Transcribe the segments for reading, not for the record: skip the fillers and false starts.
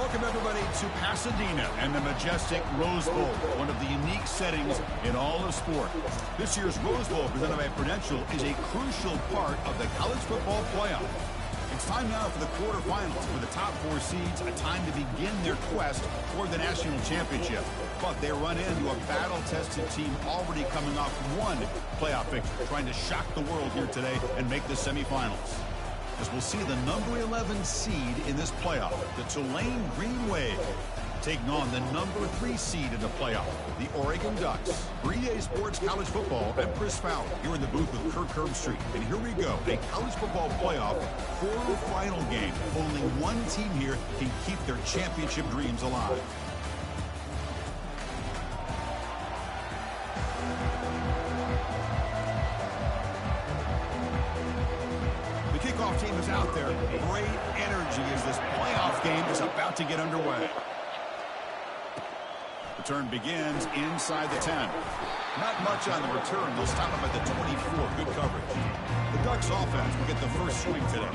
Welcome, everybody, to Pasadena and the majestic Rose Bowl, one of the unique settings in all of sport. This year's Rose Bowl, presented by Prudential, is a crucial part of the college football playoff. It's time now for the quarterfinals, for the top 4 seeds, a time to begin their quest toward the national championship. But they run into a battle-tested team already coming off one playoff victory, trying to shock the world here today and make the semifinals. As we'll see the number 11 seed in this playoff, the Tulane Green Wave, taking on the number 3 seed in the playoff, the Oregon Ducks. For EA Sports College Football, I'm Chris Fowler, here in the booth with Kirk Herbstreit. And here we go, a college football playoff quarterfinal game. Only one team here can keep their championship dreams alive. The kickoff team is out there. Great energy as this playoff game is about to get underway. The turn begins inside the 10. Not much on the return. They'll stop him at the 24. Good coverage. The Ducks offense will get the first swing today.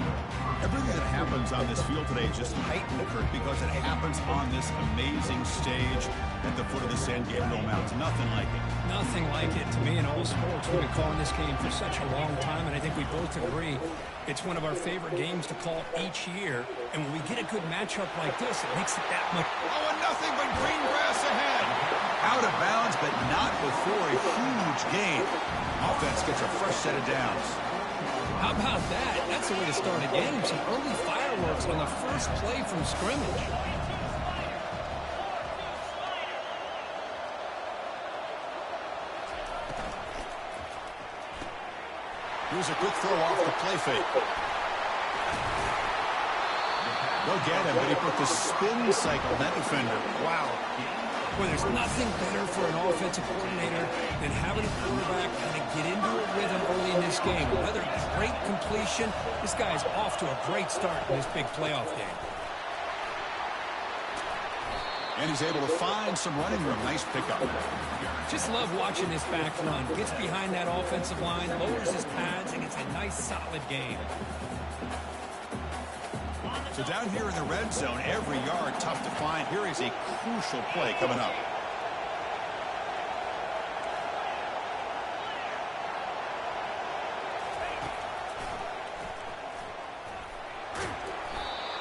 Everything that happens on this field today is just heightened, Kurt, because it happens on this amazing stage at the foot of the San Gabriel Mountains. Nothing like it. Nothing like it. To me, in all sports, we've been calling this game for such a long time, and I think we both agree it's one of our favorite games to call each year. And when we get a good matchup like this, it makes it that much. Oh, and nothing but green grass ahead. Out of bounds, but not before a huge gain. Offense gets a fresh set of downs. How about that? That's the way to start a game. Some early fireworks on the first play from scrimmage. Here's a quick throw off the play fake. They'll get him, but he put the spin cycle, that defender. Wow. Well, there's nothing better for an offensive coordinator than having a quarterback kind of get into a rhythm early in this game. Whether great completion, this guy's off to a great start in this big playoff game. And he's able to find some running room. Nice pickup. Just love watching this back run. Gets behind that offensive line, lowers his pads, and it's a nice, solid game. So down here in the red zone, every yard tough to find. Here is a crucial play coming up.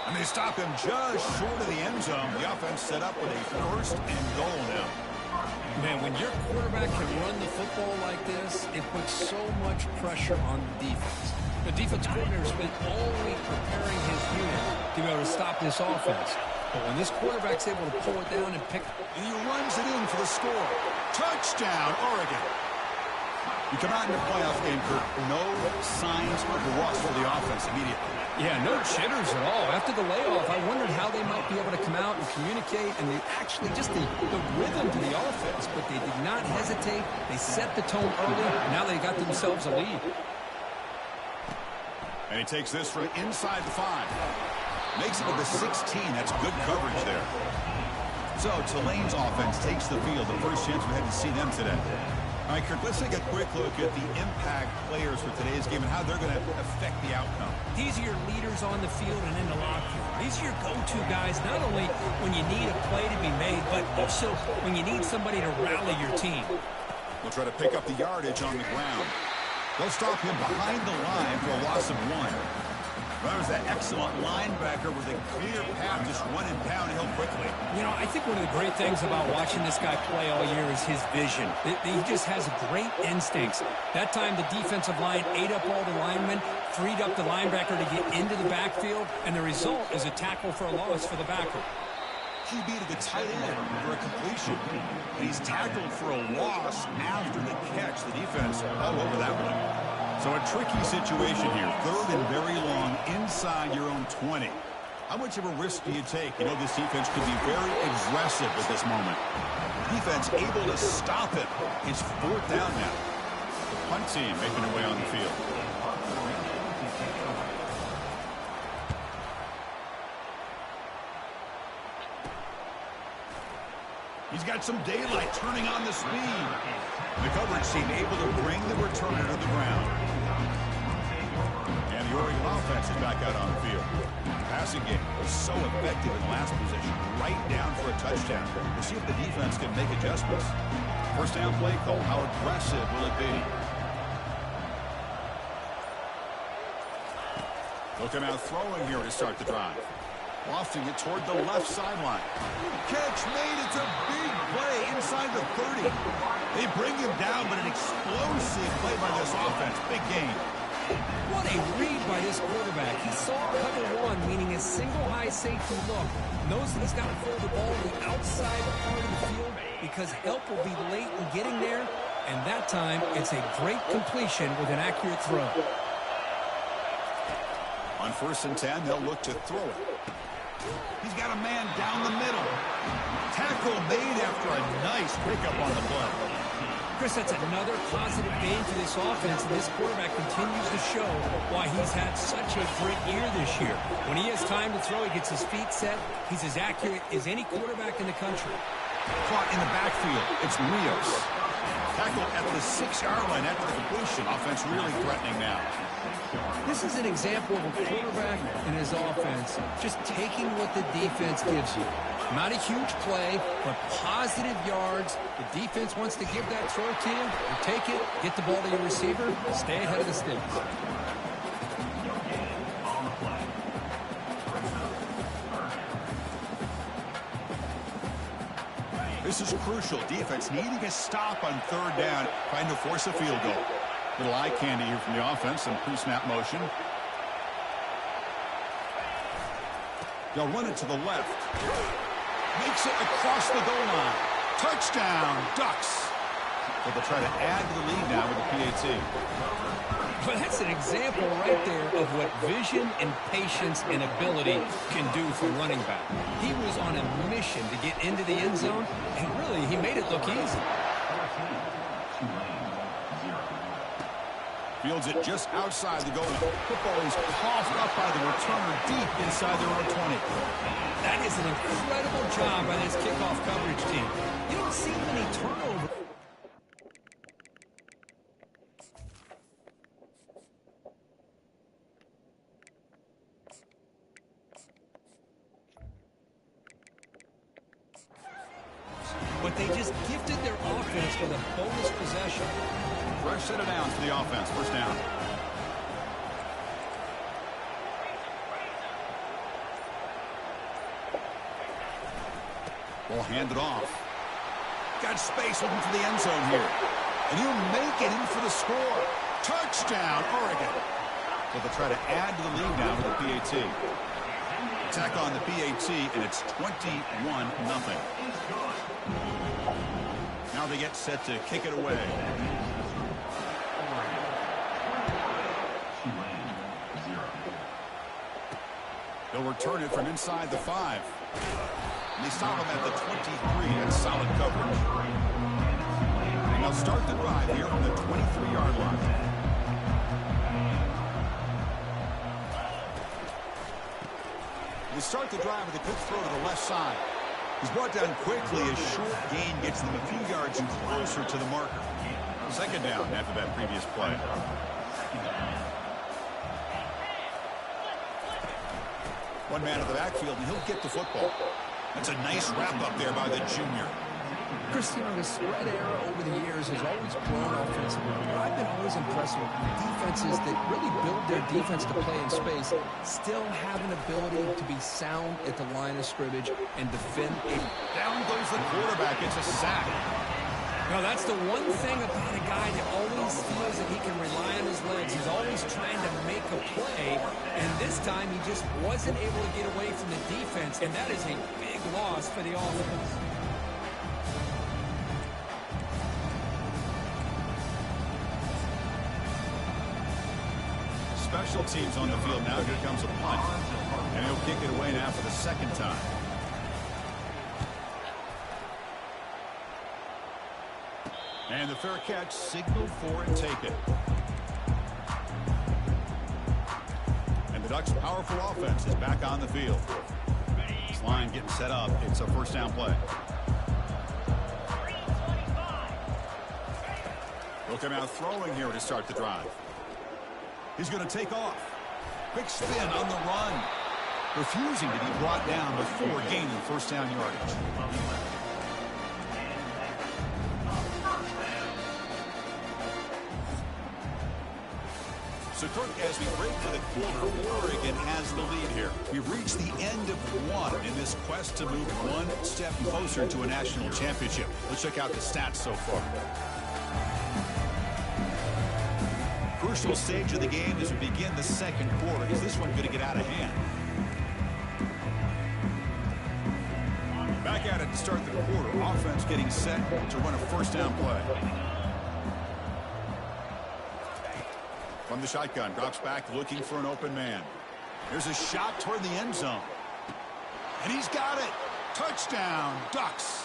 And they stop him just short of the end zone. The offense set up with a first and goal now. Man, when your quarterback can run the football like this, it puts so much pressure on the defense. The defense coordinator spent all week preparing his unit to be able to stop this offense. But when this quarterback's able to pull it down and pick... And he runs it in for the score. Touchdown, Oregon. You come out in the playoff game, Kurt, no signs of rust for the offense immediately. Yeah, no jitters at all. After the layoff, I wondered how they might be able to come out and communicate, and they actually just the rhythm to the offense. But they did not hesitate. They set the tone early. Now they got themselves a lead. And he takes this from inside the 5. Makes it to the 16. That's good coverage there. So Tulane's offense takes the field. The first chance we had to see them today. All right, Kirk, let's take a quick look at the impact players for today's game and how they're going to affect the outcome. These are your leaders on the field and in the locker room. These are your go-to guys, not only when you need a play to be made, but also when you need somebody to rally your team. They'll try to pick up the yardage on the ground. They'll stop him behind the line for a loss of 1. That was that excellent linebacker with a clear path, just running downhill quickly. You know, I think one of the great things about watching this guy play all year is his vision. He just has great instincts. That time, the defensive line ate up all the linemen, freed up the linebacker to get into the backfield, and the result is a tackle for a loss for the backer. QB to the tight end for a completion. He's tackled for a loss after the catch. The defense all over that one. So a tricky situation here. 3rd and very long inside your own 20. How much of a risk do you take? You know, this defense could be very aggressive at this moment. Defense able to stop it. It's 4th down now. The punt team making their way on the field. He's got some daylight turning on the speed. The coverage team able to bring the returner to the ground. And the Oregon offense is back out on the field. Passing game was so effective in the last position. Right down for a touchdown. We'll see if the defense can make adjustments. 1st down play call. How aggressive will it be? They'll come out throwing here to start the drive. Lofting it toward the left sideline. Catch made. It's a big play inside the 30. They bring him down, but an explosive play by this offense. Big game. What a read by this quarterback. He saw cover 1, meaning a single high safety look. Knows that he's got to throw the ball to the outside part of the field because help will be late in getting there. And that time, it's a great completion with an accurate throw. On 1st and 10, they'll look to throw it. He's got a man down the middle. Tackle made after a nice pickup on the play. Chris, that's another positive game for this offense, and this quarterback continues to show why he's had such a great year this year. When he has time to throw, he gets his feet set. He's as accurate as any quarterback in the country. Caught in the backfield. It's Rios. Tackle at the 6-yard line after the completion. Offense really threatening now. This is an example of a quarterback and his offense just taking what the defense gives you. Not a huge play, but positive yards. The defense wants to give that throw to you. You take it, get the ball to your receiver, stay ahead of the sticks. This is crucial. Defense needing a stop on 3rd down, trying to force a field goal. Little eye candy here from the offense, some pre-snap motion. They'll run it to the left. Makes it across the goal line. Touchdown, Ducks. But they'll try to add to the lead now with the PAT. But that's an example right there of what vision and patience and ability can do for running back. He was on a mission to get into the end zone, and really, he made it look easy. Fields it just outside the goal line. Football is coughed up by the returner deep inside their own 20. That is an incredible job by this kickoff coverage team. You don't see many turnovers. But they just gifted their offense with a bonus possession. Fresh set of downs for the offense. 1st down. Ball handed off. Got space looking for the end zone here. And you make it in for the score. Touchdown, Oregon. So they'll try to add to the lead now with the PAT. Attack on the PAT, and it's 21-0. Now they get set to kick it away. They'll return it from inside the 5. And they stop him at the 23. That's solid coverage. And they'll start the drive here from the 23-yard line. They start the drive with a quick throw to the left side. He's brought down quickly as short gain gets them a few yards closer to the marker. Second down after that previous play. One man at the backfield, and he'll get the football. That's a nice wrap-up there by the junior. Chris, you know, the spread era over the years has always grown offensively. But I've been always impressed with defenses that really build their defense to play in space, still have an ability to be sound at the line of scrimmage and defend a... Down goes the quarterback. It's a sack. No, that's the one thing about a guy that always feels that he can rely on his legs. He's always trying to make a play, and this time he just wasn't able to get away from the defense, and that is a big loss for the offense. Special teams on the field now. Here comes a punt, and he'll kick it away now for the second time. And the fair catch, signal for and take it. And the Ducks' powerful offense is back on the field. This line getting set up. It's a first down play. They'll come out throwing here to start the drive. He's going to take off. Quick spin on the run. Refusing to be brought down before gaining first down yardage. So, Kirk, as we break for the quarter, Oregon has the lead here. We've reached the end of one in this quest to move one step closer to a national championship. Let's check out the stats so far. Crucial stage of the game as we begin the second quarter. Is this one going to get out of hand? Back at it to start the quarter. Offense getting set to run a first down play. From the shotgun, drops back looking for an open man. There's a shot toward the end zone. And he's got it. Touchdown, Ducks.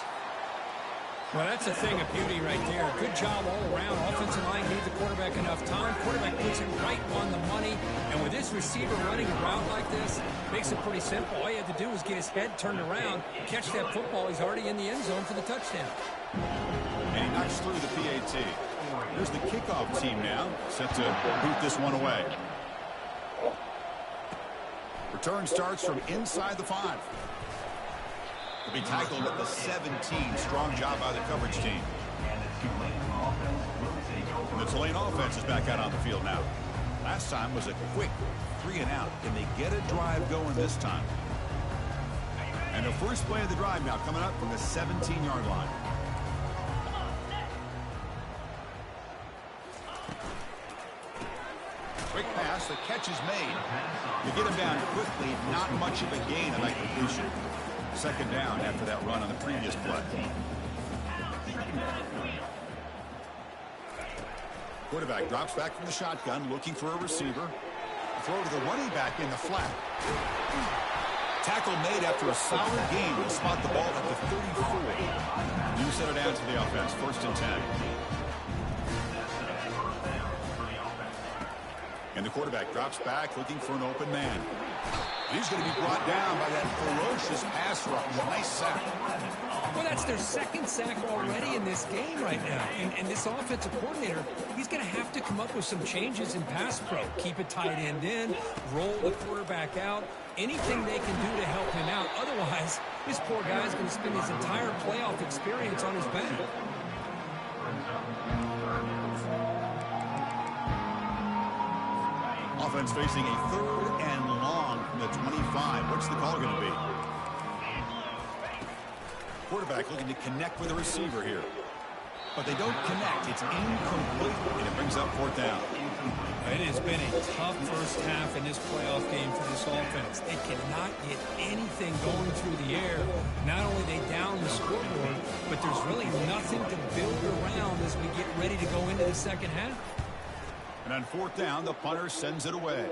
Well, that's a thing of beauty right there. Good job all around. Offensive line gave the quarterback enough time. Quarterback puts it right on the money. And with this receiver running a route like this, makes it pretty simple. All you have to do is get his head turned around, catch that football. He's already in the end zone for the touchdown. And he knocks through the PAT. Here's the kickoff team now, set to boot this one away. Return starts from inside the 5. To be tackled at the 17. Strong job by the coverage team. And the Tulane offense is back out on the field now. Last time was a quick 3 and out. Can they get a drive going this time? And the first play of the drive now coming up from the 17-yard line. Quick pass, the catch is made. You get him down quickly, not much of a gain on that completion. Second down after that run on the previous play. Quarterback drops back from the shotgun, looking for a receiver. Throw to the running back in the flat. Tackle made after a solid gain to spot the ball at the 34. You set it down to the offense, 1st and 10. And the quarterback drops back, looking for an open man. And he's going to be brought down by that ferocious pass rush. Nice sack. Well, that's their second sack already in this game right now. And this offensive coordinator, he's going to have to come up with some changes in pass pro. Keep a tight end in, roll the quarterback out, anything they can do to help him out. Otherwise, this poor guy's going to spend his entire playoff experience on his back. Offense facing a 3rd and long from the 25. What's the call going to be? Quarterback looking to connect with the receiver here. But they don't connect. It's incomplete, and it brings up 4th down. It has been a tough first half in this playoff game for this offense. They cannot get anything going through the air. Not only they down the scoreboard, but there's really nothing to build around as we get ready to go into the second half. And on 4th down, the punter sends it away.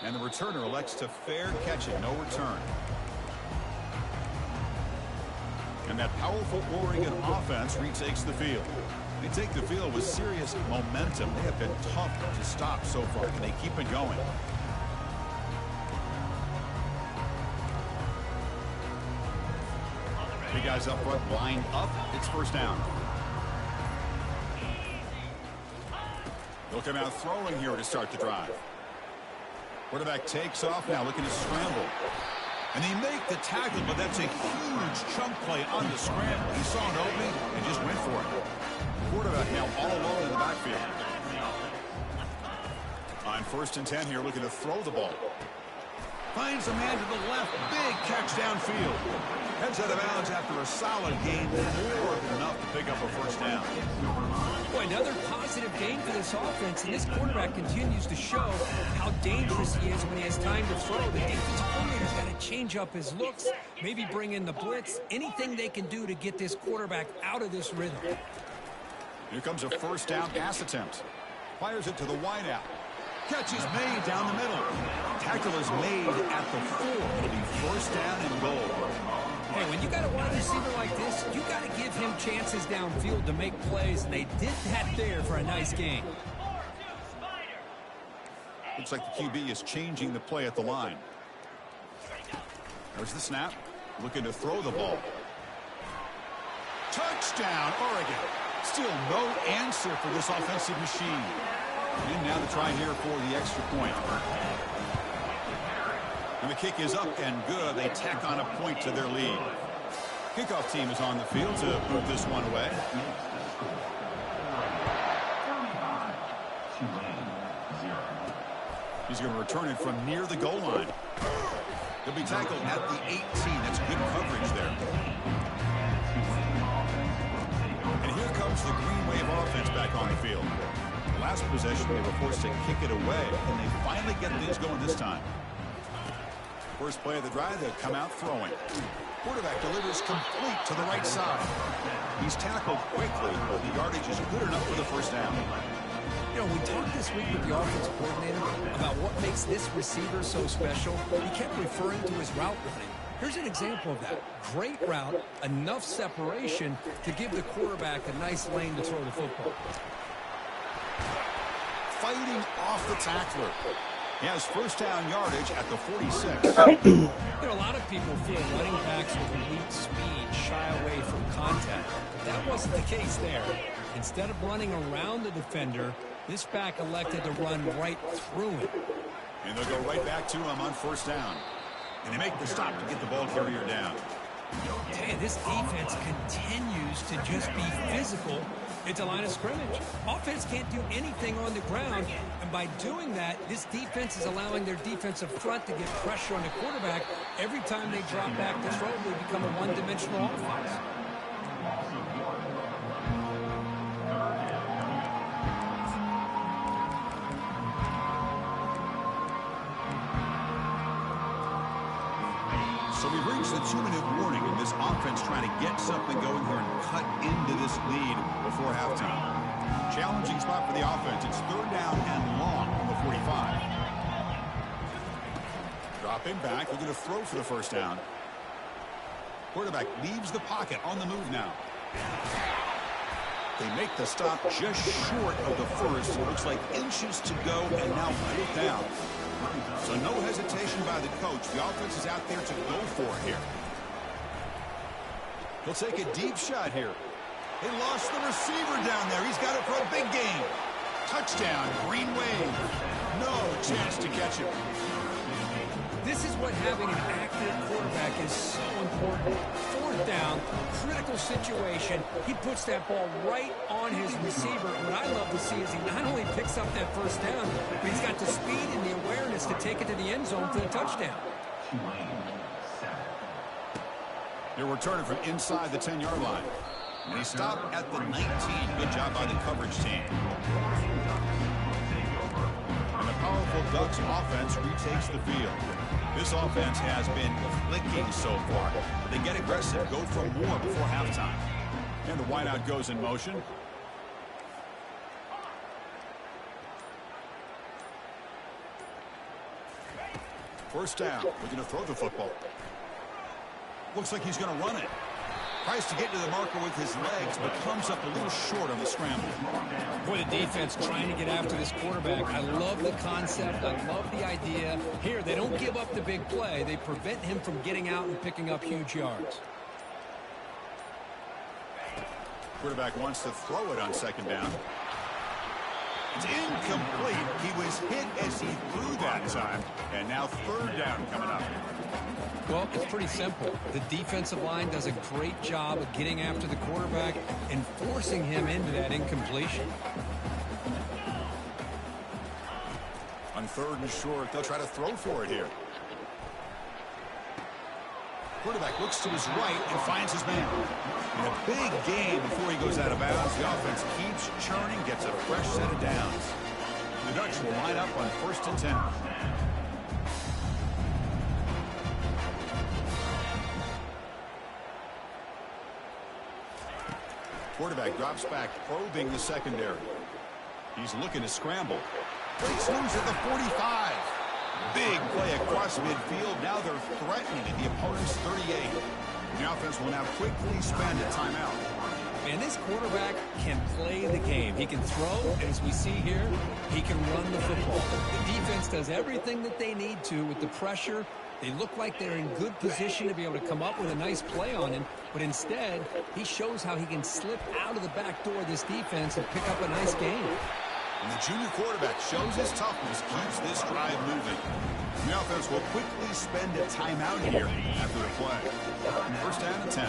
And the returner elects to fair catch it. No return. And that powerful Oregon offense retakes the field. They take the field with serious momentum. They have been tough to stop so far. Can they keep it going? Three guys up front lined up. It's 1st down. They'll come out throwing here to start the drive. Quarterback takes off now, looking to scramble. And they make the tackle, but that's a huge chunk play on the scramble. He saw an opening and just went for it. Quarterback now all alone in the backfield. On 1st and 10 here, looking to throw the ball. Finds a man to the left. Big catch downfield. Heads out of bounds after a solid game. More than enough to pick up a first down. Boy, another positive game for this offense, and this quarterback continues to show how dangerous he is when he has time to throw. The defensive coordinator's got to change up his looks, maybe bring in the blitz, anything they can do to get this quarterback out of this rhythm. Here comes a first down pass attempt. Fires it to the wideout. Catch is made down the middle. Tackle is made at the 4. It'll be first down and goal. Hey, when you got a wide receiver like this, you got to give him chances downfield to make plays, and they did that there for a nice game. Looks like the QB is changing the play at the line. There's the snap. Looking to throw the ball. Touchdown, Oregon. Still no answer for this offensive machine. And now to try here for the extra point. And the kick is up and good. They tack on a point to their lead. Kickoff team is on the field to move this one away. He's going to return it from near the goal line. He'll be tackled at the 18. That's good coverage there. And here comes the Green Wave offense back on the field. Last possession, they were forced to kick it away, and they finally get things going this time. First play of the drive, they'll come out throwing. Quarterback delivers complete to the right side. He's tackled quickly, but the yardage is good enough for the first down. You know, we talked this week with the offensive coordinator about what makes this receiver so special. He kept referring to his route running. Here's an example of that. Great route, enough separation to give the quarterback a nice lane to throw the football. Fighting off the tackler. He has first down yardage at the 46. You know, a lot of people feel running backs with elite speed shy away from contact. But that wasn't the case there. Instead of running around the defender, this back elected to run right through him. And they'll go right back to him on first down. And they make the stop to get the ball carrier down. Hey, this defense continues to just be physical at the line of scrimmage. Offense can't do anything on the ground, and by doing that, this defense is allowing their defensive front to get pressure on the quarterback. Every time they drop back to throw, they become a one-dimensional offense. So we've reached the 2-minute warning, and this offense trying to get something going here and cut into this lead before halftime. Challenging spot for the offense. It's third down and long from the 45. Dropping back, looking to throw for the first down. Quarterback leaves the pocket on the move now. They make the stop just short of the first. It looks like inches to go, and now pulled down. So no hesitation by the coach. The offense is out there to go for it here. He'll take a deep shot here. They lost the receiver down there. He's got it for a big game. Touchdown, Green Wave. No chance to catch him. This is what having an accurate quarterback is so important. Fourth down, critical situation. He puts that ball right on his receiver. What I love to see is he not only picks up that first down, but he's got the speed and the awareness to take it to the end zone for the touchdown. They're returning from inside the 10-yard line. And he stopped at the 19. Good job by the coverage team. And the powerful Ducks offense retakes the field. This offense has been clicking so far. But they get aggressive, go for more before halftime. And the wideout goes in motion. First down, looking to throw the football. Looks like he's going to run it. Tries to get to the marker with his legs, but comes up a little short on the scramble. Boy, the defense trying to get after this quarterback. I love the concept. I love the idea. Here, they don't give up the big play. They prevent him from getting out and picking up huge yards. Quarterback wants to throw it on second down. It's incomplete. He was hit as he threw that time. And now third down coming up. Well, it's pretty simple. The defensive line does a great job of getting after the quarterback and forcing him into that incompletion. On third and short, they'll try to throw for it here. Quarterback looks to his right and finds his man. In a big game before he goes out of bounds, the offense keeps churning, gets a fresh set of downs. The Ducks will line up on 1st and 10. Quarterback drops back, probing the secondary. He's looking to scramble. Breaks loose at the 45. Big play across midfield. Now they're threatening at the opponent's 38. The offense will now quickly spend a timeout. And this quarterback can play the game. He can throw, and as we see here, he can run the football. The defense does everything that they need to with the pressure. They look like they're in good position to be able to come up with a nice play on him, but instead, he shows how he can slip out of the back door of this defense and pick up a nice gain. And the junior quarterback shows his toughness, keeps this drive moving. The offense will quickly spend a timeout here after the play. 1st down and 10.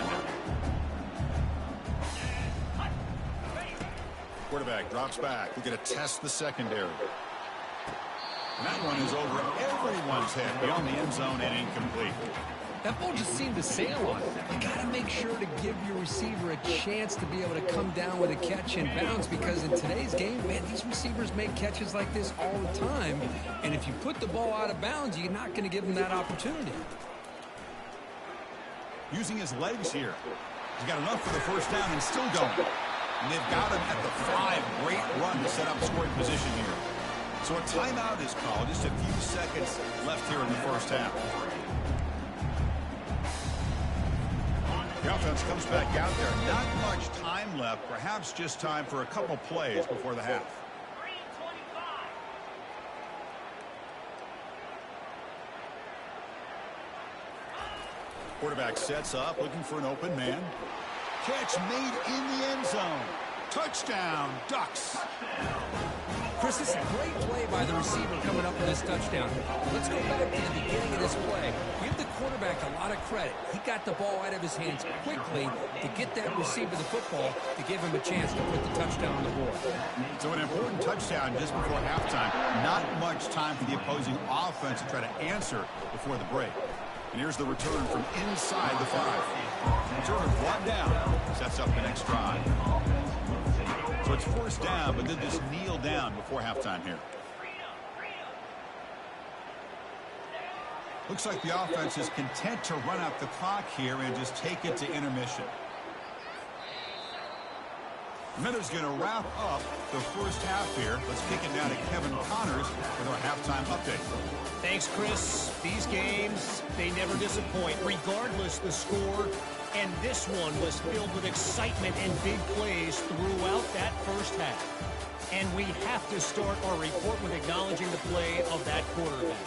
Quarterback drops back. We're going to test the secondary. And that one is over everyone's head beyond the end zone and incomplete. That ball just seemed to sail on it. You got to make sure to give your receiver a chance to be able to come down with a catch and bounce, because in today's game, man, these receivers make catches like this all the time. And if you put the ball out of bounds, you're not going to give them that opportunity. Using his legs here. He's got enough for the 1st down and still going. And they've got him at the 5. Great run to set up scoring position here. So a timeout is called. Just a few seconds left here in the 1st half. The offense comes back out there. Not much time left. Perhaps just time for a couple plays before the half. Quarterback sets up, looking for an open man. Catch made in the end zone. Touchdown, Ducks. Chris, this is a great play by the receiver coming up with this touchdown. Let's go back to the beginning of this play. Give the quarterback a lot of credit. He got the ball out of his hands quickly to get that receiver the football to give him a chance to put the touchdown on the board. So an important touchdown just before halftime. Not much time for the opposing offense to try to answer before the break. And here's the return from inside the 5. Return brought down. Sets up the next drive. So it's 1st down, but then just kneel down before halftime here. Looks like the offense is content to run out the clock here and just take it to intermission. Miller's going to wrap up the 1st half here. Let's kick it down to Kevin Connors with our halftime update. Thanks, Chris. These games, they never disappoint, regardless the score. And this one was filled with excitement and big plays throughout that 1st half. And we have to start our report with acknowledging the play of that quarterback.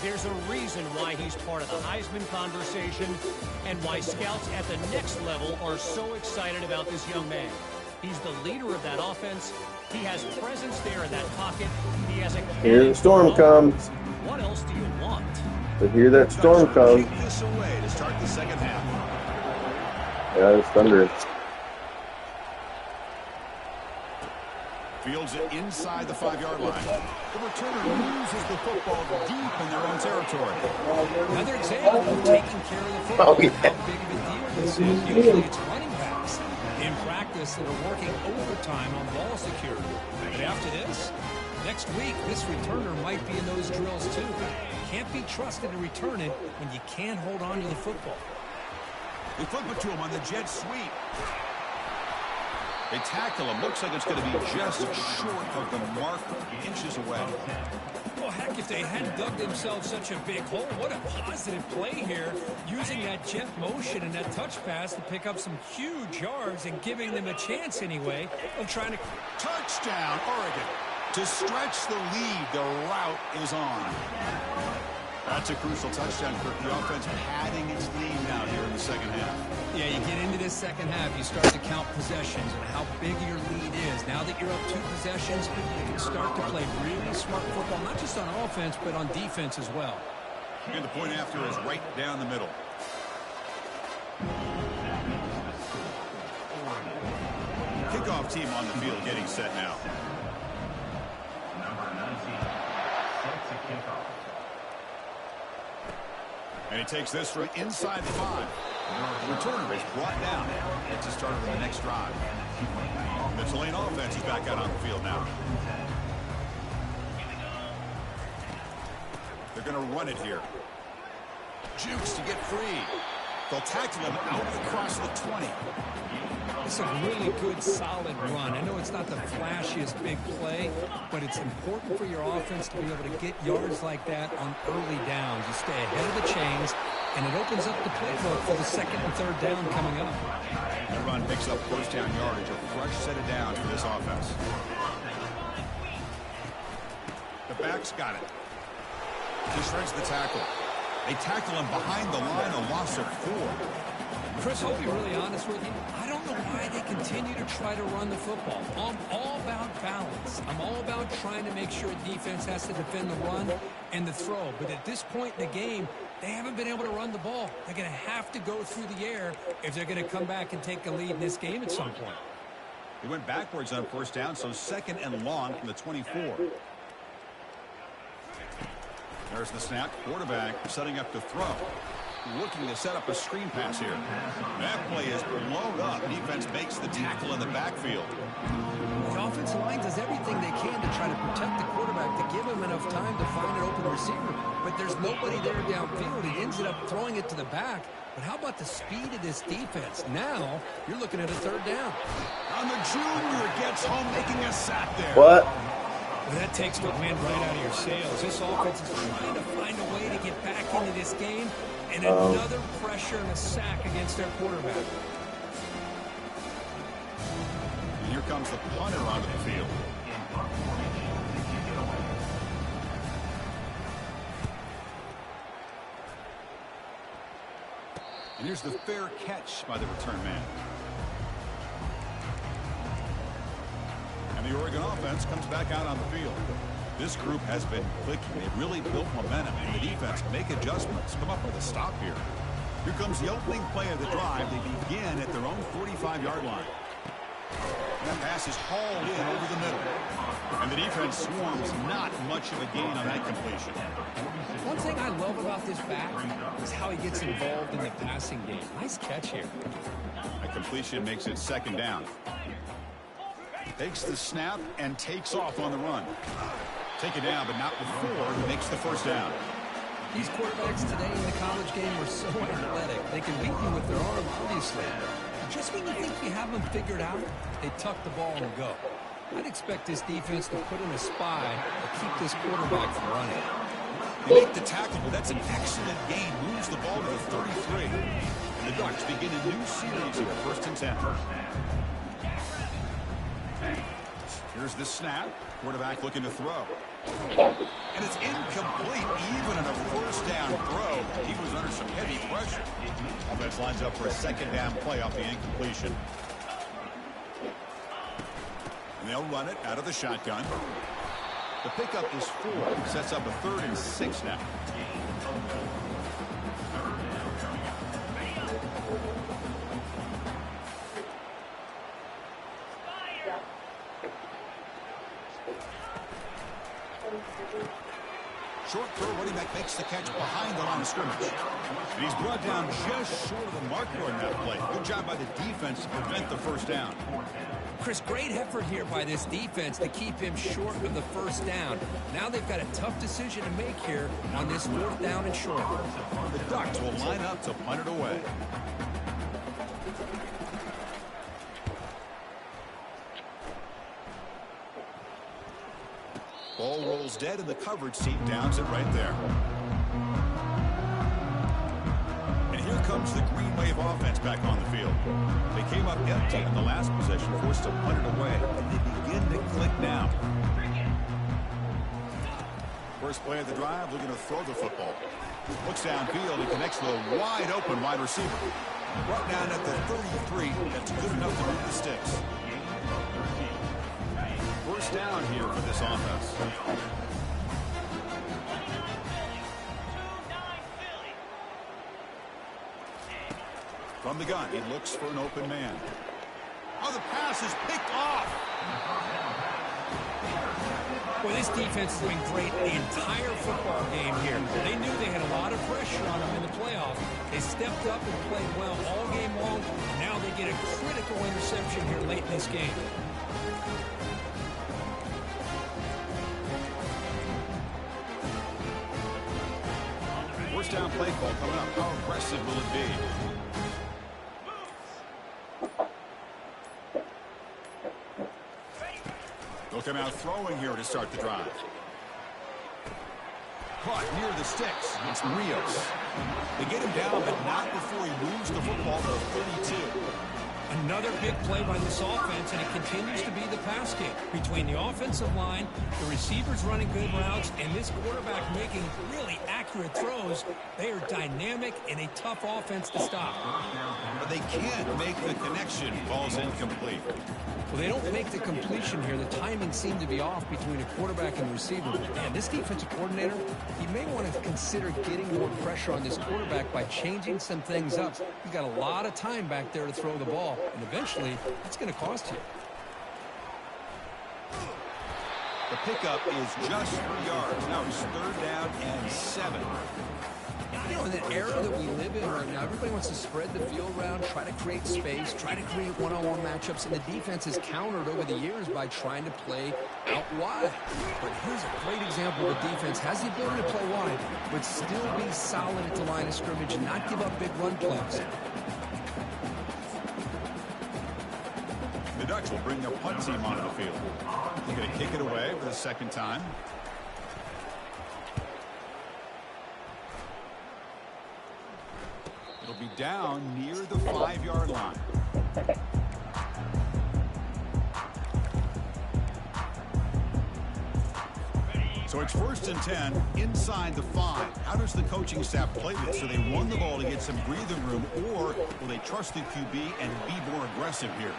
There's a reason why he's part of the Heisman conversation and why scouts at the next level are so excited about this young man. He's the leader of that offense. He has presence there in that pocket. He has a Here the storm comes. What else do you want? To hear that storm come. Kick this away to start the 2nd half. Yeah, it's thundering. Fields it inside the 5-yard line. The returner loses the football deep in their own territory. Another example of taking care of the football. Oh, yeah. How big of a deal this is. Usually it's running backs in practice that are working overtime on ball security. But after this, next week, this returner might be in those drills too. Can't be trusted to return it when you can't hold on to the football. They flip it to him on the jet sweep. They tackle him. Looks like it's going to be just short of the mark, inches away. Well, heck, if they hadn't dug themselves such a big hole, what a positive play here, using that jet motion and that touch pass to pick up some huge yards and giving them a chance anyway of trying to... Touchdown, Oregon. To stretch the lead, the route is on. That's a crucial touchdown, Kirk. The offense padding its lead now here in the second half. Yeah, you get into this second half, you start to count possessions and how big your lead is. Now that you're up 2 possessions, you can start to play really smart football, not just on offense, but on defense as well. And the point after is right down the middle. Kickoff team on the field getting set now. And he takes this from inside the 5. The returner is brought down. It's a start of the next drive. And the Tulane offense is back out on the field now. They're going to run it here. Jukes to get free. They'll tackle him out across the 20. It's a really good, solid run. I know it's not the flashiest big play, but it's important for your offense to be able to get yards like that on early downs. You stay ahead of the chains, and it opens up the playbook for the second and third down coming up. The run picks up first down yardage, a fresh set of downs for this offense. The back's got it. He shreds the tackle. They tackle him behind the line, a loss of 4. Chris, I'll be really honest with you. I don't know why they continue to try to run the football. I'm all about balance. I'm all about trying to make sure defense has to defend the run and the throw. But at this point in the game, they haven't been able to run the ball. They're going to have to go through the air if they're going to come back and take a lead in this game at some point. He went backwards on first down, so second and long from the 24. There's the snap. Quarterback setting up to throw. Looking to set up a screen pass here. That play is blown up. Defense makes the tackle in the backfield. The offensive line does everything they can to try to protect the quarterback, to give him enough time to find an open receiver. But there's nobody there downfield. He ends up throwing it to the back. But how about the speed of this defense? Now you're looking at a third down. And the junior gets home making a sack there. What? Well, that takes the wind right out of your sails. This offense is trying to find a way to get back into this game. And another pressure and a sack against their quarterback. And here comes the punter onto the field. And here's the fair catch by the return man. And the Oregon offense comes back out on the field. This group has been clicking. They've really built momentum, and the defense make adjustments. Come up with a stop here. Here comes the opening play of the drive. They begin at their own 45-yard line. And that pass is hauled in over the middle. And the defense swarms not much of a gain on that completion. One thing I love about this back is how he gets involved in the passing game. Nice catch here. A completion makes it second down. Takes the snap and takes off on the run. Take it down, but not before he makes the first down. These quarterbacks today in the college game are so athletic. They can beat you with their arm, obviously. But just when you think you have them figured out, they tuck the ball and go. I'd expect this defense to put in a spy to keep this quarterback from running. They make the tackle, but that's an excellent gain. Moves the ball to the 33. And the Ducks begin a new series here, 1st and 10. Here's the snap. Quarterback looking to throw. And it's incomplete, even on a first down throw. He was under some heavy pressure. Offense lines up for a second down play off the incompletion. And they'll run it out of the shotgun. The pickup is 4. Sets up a 3rd and 6 now. Short throw, running back makes the catch behind the line of scrimmage. And he's brought down just short of the marker on that play. Good job by the defense to prevent the first down. Chris, great effort here by this defense to keep him short of the first down. Now they've got a tough decision to make here on this 4th down and short. The Ducks will line up to punt it away. Ball rolls dead, and the coverage team downs it right there. And here comes the Green Wave offense back on the field. They came up empty on the last possession, forced to punt it away, and they begin to click now. First play of the drive, looking to throw the football. Looks downfield and connects with a wide open wide receiver. Brought down at the 33. That's good enough to move the sticks. First down here for this offense. From the gun, he looks for an open man. Oh, the pass is picked off. Well, this defense has been great the entire football game here. They knew they had a lot of pressure on them in the playoffs. They stepped up and played well all game long, and now they get a critical interception here late in this game. First down play call coming up. How aggressive will it be? They'll come out throwing here to start the drive. Caught near the sticks. It's Rios. They get him down, but not before he moves the football to the 32. Another big play by this offense, and it continues to be the pass game. Between the offensive line, the receivers running good routes, and this quarterback making really accurate throws, they are dynamic and a tough offense to stop. But they can't make the connection. Ball's incomplete. Well, they don't make the completion here. The timing seemed to be off between a quarterback and the receiver. Man, this defensive coordinator, he may want to consider getting more pressure on this quarterback by changing some things up. He's got a lot of time back there to throw the ball, and eventually, it's going to cost you. The pickup is just 3 yards. Now it's 3rd down and 7. You know, in the era that we live in right now, everybody wants to spread the field around, try to create space, try to create one-on-one matchups, and the defense has countered over the years by trying to play out wide. But here's a great example of a defense has the ability to play wide, but still be solid at the line of scrimmage and not give up big run plays. The Ducks will bring their punt team onto the field. They're going to kick it away for the second time. It'll be down near the 5-yard line. So it's 1st and 10 inside the 5. How does the coaching staff play this? So they run the ball to get some breathing room, or will they trust the QB and be more aggressive here?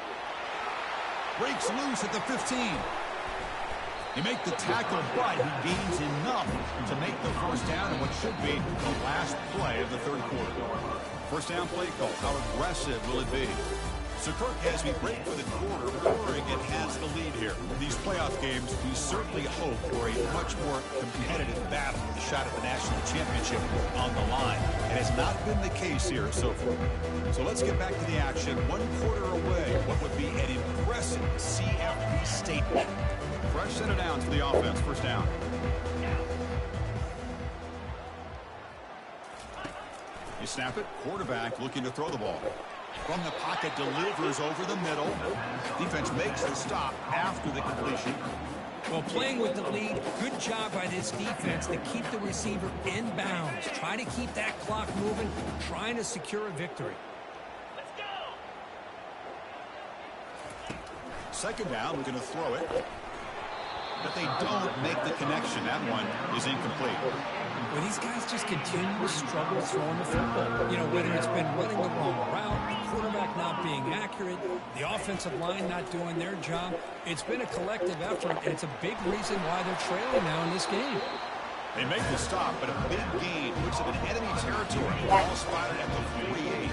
Breaks loose at the 15. They make the tackle, but he gains enough to make the first down in what should be the last play of the 3rd quarter. First down play call. How aggressive will it be? So, Kirk, as we break for the quarter, Oregon has the lead here. In these playoff games, we certainly hope for a much more competitive battle with a shot at the national championship on the line. It has not been the case here so far. So let's get back to the action. 1 quarter away. What would be an impressive CFP statement? Fresh set it down to the offense. First down. You snap it. Quarterback looking to throw the ball. From the pocket, delivers over the middle. Defense makes the stop after the completion. Well, playing with the lead, good job by this defense to keep the receiver in bounds. Try to keep that clock moving, trying to secure a victory. Let's go. Second down, we're going to throw it. But they don't make the connection. That one is incomplete. Well, these guys just continue to struggle throwing the football. You know, whether it's been running the wrong route, the quarterback not being accurate, the offensive line not doing their job. It's been a collective effort, and it's a big reason why they're trailing now in this game. They make the stop, but a big gain puts them in enemy territory. Ball spotted at the 48.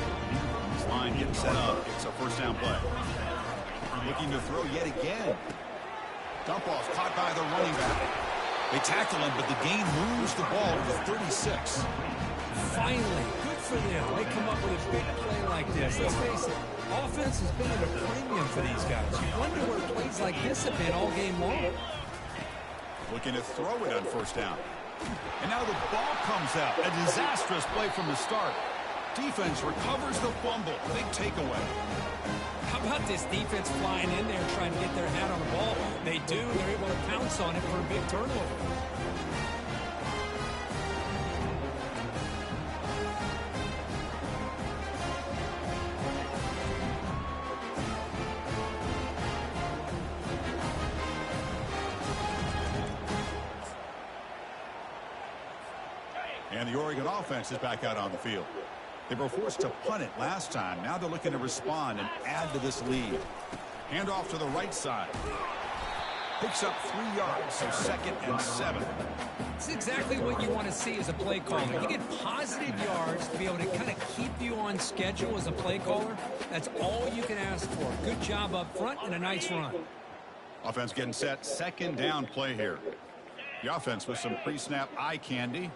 This line getting set up. It's a first down play. Looking to throw yet again. Dump off caught by the running back. They tackle him, but the gain moves the ball to the 36. Finally, good for them. They come up with a big play like this. Let's face it, offense has been at a premium for these guys. You wonder where plays like this have been all game long. Looking to throw it on first down. And now the ball comes out. A disastrous play from the start. Defense recovers the fumble. Big takeaway. How about this defense flying in there trying to get their hat on the ball? They do. They're able to pounce on it for a big turnover. And the Oregon offense is back out on the field. They were forced to punt it last time. Now they're looking to respond and add to this lead. Hand off to the right side. Picks up 3 yards, so 2nd and 7. It's exactly what you want to see as a play caller. You get positive yards to be able to kind of keep you on schedule as a play caller. That's all you can ask for. Good job up front and a nice run. Offense getting set. 2nd down play here. The offense with some pre-snap eye candy.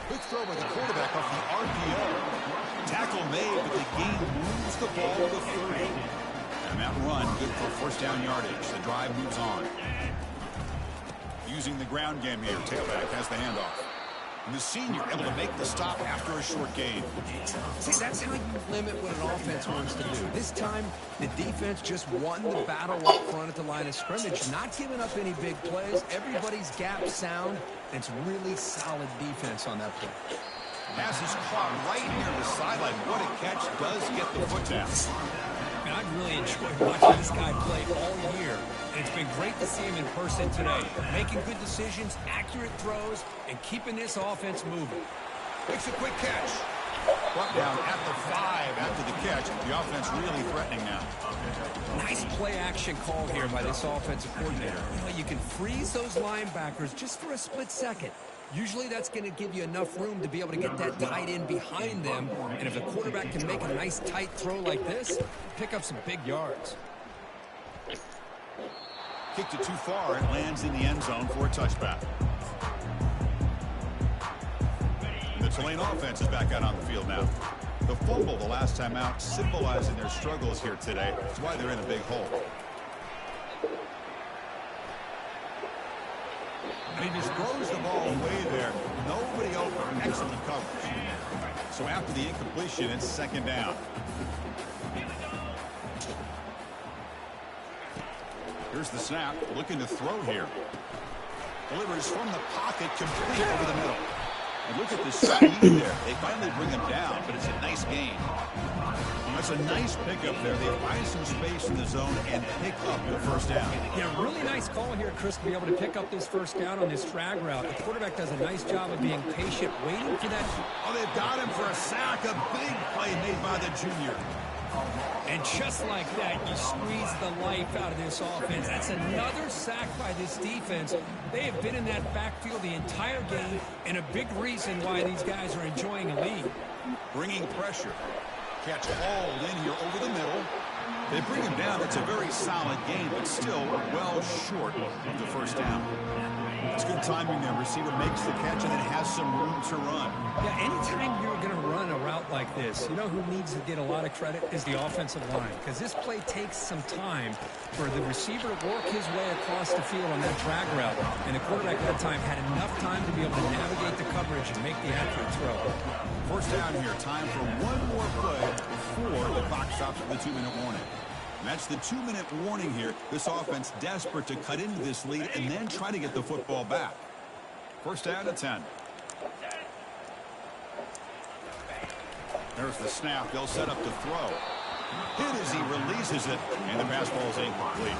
Quick throw by the quarterback off the RPO. Tackle made, but the gain moves the ball to 30. And that run good for 1st down yardage. The drive moves on. Using the ground game here. Tailback has the handoff. And the senior able to make the stop after a short gain. See, that's how you limit what an offense wants to do. This time, the defense just won the battle up front at the line of scrimmage, not giving up any big plays. Everybody's gap sound. It's really solid defense on that play. Pass is caught right near the sideline. What a catch. Does get the foot down. And I've really enjoyed watching this guy play all year. And it's been great to see him in person today. Making good decisions, accurate throws, and keeping this offense moving. Makes a quick catch. Brought down at the 5 after the catch. The offense really threatening now. Nice play action call here by this offensive coordinator. You know, you can freeze those linebackers just for a split second. Usually that's going to give you enough room to be able to get that tight end behind them. And if the quarterback can make a nice tight throw like this, pick up some big yards. Kicked it too far. It lands in the end zone for a touchback. The Tulane offense is back out on the field now. The fumble the last time out symbolizing their struggles here today. That's why they're in a big hole. And he just throws the ball away there. Nobody open. Excellent coverage. So after the incompletion, it's 2nd down. Here's the snap. Looking to throw here. Delivers from the pocket, complete over the middle. And look at the speed there. They finally bring him down, but it's a nice gain. That's a nice pickup there. They find some space in the zone and pick up the 1st down. Yeah, really nice call here, Chris, to be able to pick up this 1st down on this drag route. The quarterback does a nice job of being patient, waiting for that. Oh, they've got him for a sack. A big play made by the junior. And just like that, you squeeze the life out of this offense. That's another sack by this defense. They have been in that backfield the entire game, and a big reason why these guys are enjoying a lead. Bringing pressure. Catch hauled in here over the middle. They bring him down. It's a very solid game, but still well short of the 1st down. It's good timing there. Receiver makes the catch and then has some room to run. Yeah, anytime you're going to run a route like this, you know who needs to get a lot of credit is the offensive line, because this play takes some time for the receiver to work his way across the field on that drag route, and the quarterback at that time had enough time to be able to navigate the coverage and make the accurate throw. 1st down here. Time for one more play before the clock stops for the 2-minute warning. And that's the 2-minute warning here. This offense desperate to cut into this lead and then try to get the football back. 1st down to 10. There's the snap. They'll set up to throw. Hit as he releases it, and the pass ball is incomplete.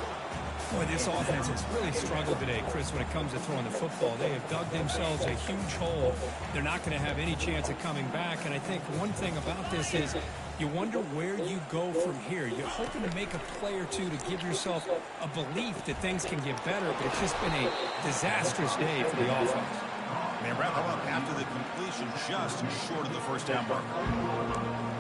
Boy, this offense has really struggled today, Chris, when it comes to throwing the football. They have dug themselves a huge hole. They're not going to have any chance of coming back. And I think one thing about this is you wonder where you go from here. You're hoping to make a play or two to give yourself a belief that things can get better, but it's just been a disastrous day for the offense. They wrap them up after the completion, just short of the 1st down mark.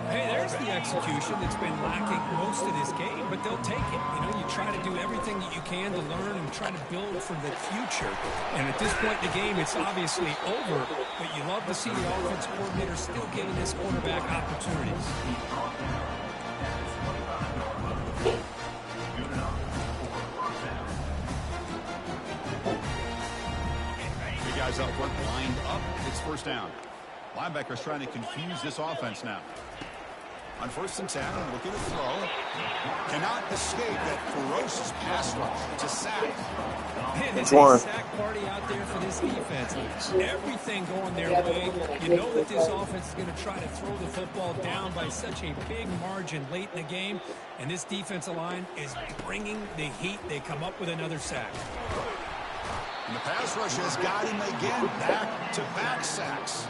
Hey, there's the execution that's been lacking most of this game, but they'll take it. You know, you try to do everything that you can to learn and try to build for the future. And at this point in the game, it's obviously over, but you love to see the offensive coordinator still giving this quarterback opportunities. The guys up front lined up. It's 1st down. Linebackers trying to confuse this offense now. On 1st and 10, looking to throw. Cannot escape that ferocious pass rush to sack. It is a sack party out there for this defense. Everything going their way. You know that this offense is going to try to throw the football down by such a big margin late in the game. And this defensive line is bringing the heat. They come up with another sack. And the pass rush has got him again. Back-to-back sacks.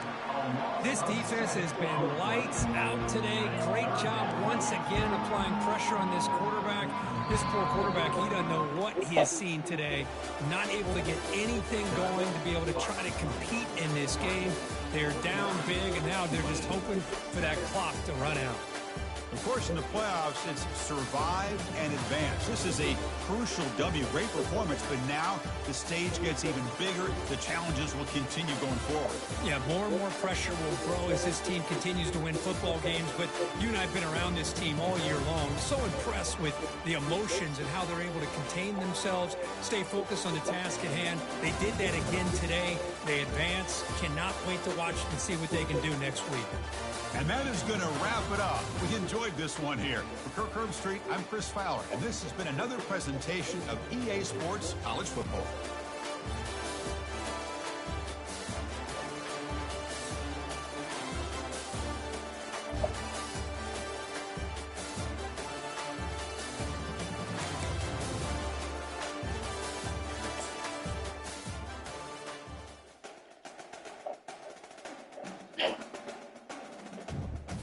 This defense has been lights out today. Great job once again applying pressure on this quarterback. This poor quarterback, he doesn't know what he has seen today. Not able to get anything going to be able to try to compete in this game. They're down big, and now they're just hoping for that clock to run out. Of course, in the playoffs, it's survive and advance. This is a crucial W. Great performance, but now the stage gets even bigger. The challenges will continue going forward. Yeah, more and more pressure will grow as this team continues to win football games. But you and I have been around this team all year long. So impressed with the emotions and how they're able to contain themselves, stay focused on the task at hand. They did that again today. They advance. Cannot wait to watch and see what they can do next week. And that is going to wrap it up. We enjoyed this one here. For Kirk Herbstreit, I'm Chris Fowler, and this has been another presentation of EA Sports College Football.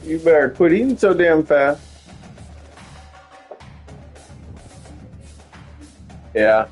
You better quit eating so damn fast. Yeah.